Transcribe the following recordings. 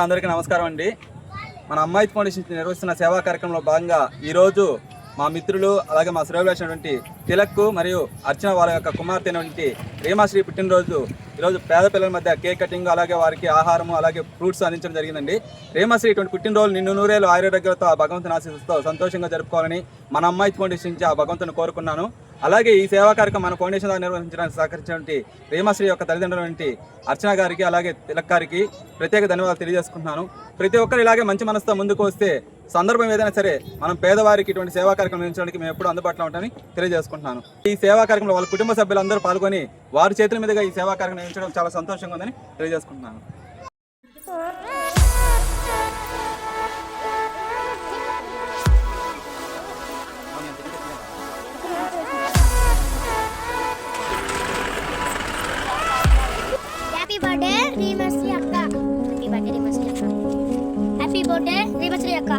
ముందుగా అందరికీ నమస్కారం అండి. మన అమ్మాయి ఫౌండేషన్ నిర్వహిస్తున్న సేవా కార్యక్రమంలో భాగంగా ఈరోజు మా మిత్రులు అలాగే మా శ్రేయోభిలాషి తిలక్ మరియు అర్చన వాళ్ళ యొక్క కుమార్తె రీమాశ్రీ పుట్టినరోజు ఈరోజు పేద పిల్లల మధ్య కేక్ కటింగ్ అలాగే వారికి ఆహారము అలాగే ఫ్రూట్స్ అందించడం జరిగిందండి. రీమాశ్రీ ఇటువంటి పుట్టినరోజు నిన్ను నూరేళ్ళు ఆరోగ్యాలతో ఆ భగవంతుని ఆశీస్సుతో సంతోషంగా జరుపుకోవాలని మన అమ్మాయి ఫౌండేషన్ నుంచి ఆ భగవంతుని కోరుకున్నాను. అలాగే ఈ సేవా కార్యక్రమం మన ఫౌండేషన్ ద్వారా నిర్వహించడానికి సహకరించినటువంటి రీమాశ్రీ యొక్క తల్లిదండ్రుల అర్చన గారికి అలాగే తిలక్ గారికి ప్రత్యేక ధన్యవాదాలు తెలియజేసుకుంటున్నాను. ప్రతి ఒక్కరు ఇలాగే మంచి మనసుతో ముందుకు వస్తే సందర్భం ఏదైనా సరే మనం పేదవారికి ఇటువంటి సేవా కార్యక్రమం నిర్వహించడానికి మేము ఎప్పుడు అందుబాటులో ఉంటామని తెలియజేసుకుంటున్నాను. ఈ సేవా కార్యక్రమంలో వాళ్ళ కుటుంబ సభ్యులందరూ పాల్గొని వారి చేతుల మీదుగా ఈ సేవా కార్యక్రమం నిర్వహించడం చాలా సంతోషంగా ఉందని తెలియజేసుకుంటున్నాను. హ్యాపీ బర్త్డే రీమాశ్రీ అక్క. హ్యాపీ బర్త్డే రీమాశ్రీ అక్క.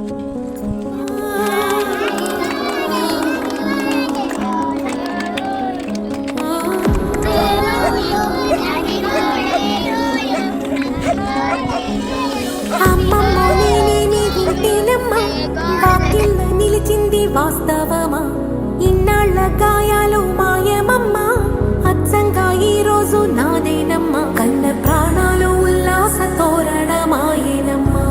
నిలిచింది వాస్తవమా, ఇన్నాళ్ళ గాయాలు మాయమమ్మా, అచ్చంగా ఈ రోజు నాదేనమ్మా, కన్న ప్రాణాలు ఉల్లాస తోరణమాయేనమ్మా,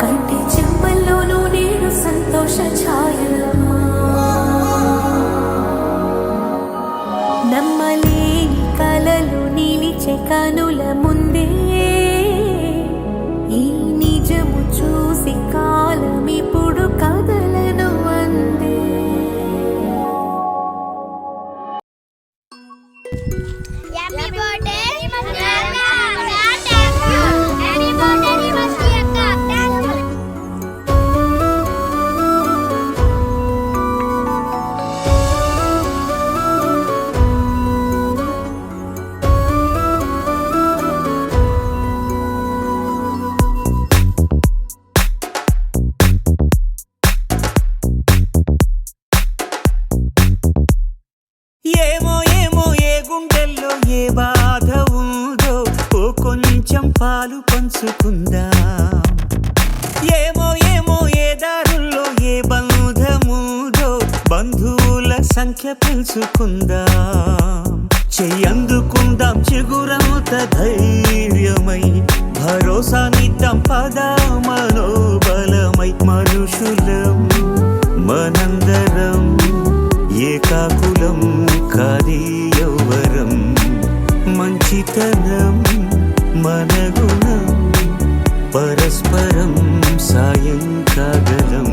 కంటి చెంపల్లోనూ నేడు సంతోష ఛాయలమ్మా, నమ్మలేని కలలు నిలిచే కనుల ముందే ఈ నిజము చూసి కాలం ఇప్పుడు కదలను అందే. హ్యాపీ బర్త్డే రీమాశ్రీ అక్క. హ్యాపీ బర్త్డే రీమాశ్రీ అక్క. ఏమో ఏమో ఏ గుండెల్లో ఏ బాధ ఉందో ఓ కొంచెం పాలు పంచుకుందాం. ఏమో ఏమో ఏ దారుల్లో ఏ బంధముదో బంధువుల సంఖ్య పెంచుకుందాం. చెయ్యందుకుందాం చిగురంత ధైర్యమై, భరోసానిద్దాం పదా మనోబలమై, మనుషులం మనందరం ఏకాకులం కాది యౌవరం, మంచితనం మన గుణం, పరస్పరం సాయం కాగలం.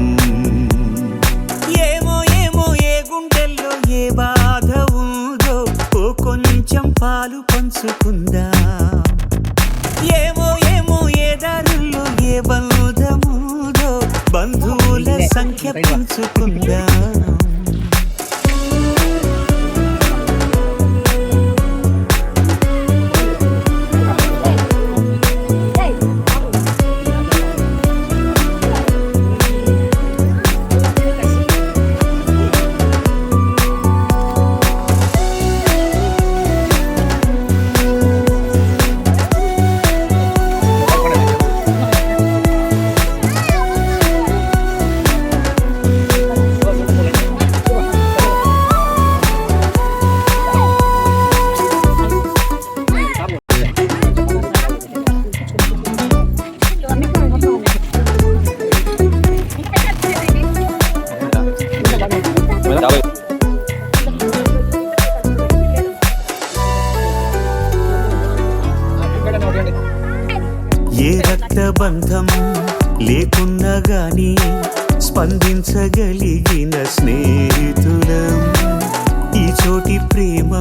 ఏమో ఏమో ఏ గుండెల్లో ఏ బాధ ఉందో ఓ కొంచెం పాలు పంచుకుందాం. ఏమో ఏమో ఏ దారుల్లో ఏ బంధముదో బంధువుల సంఖ్య పెంచుకుందాం. ఏ రక్తబంధం లేకున్నా గాని స్పందించగలిగిన స్నేహితులం, ఈ చోటి ప్రేమ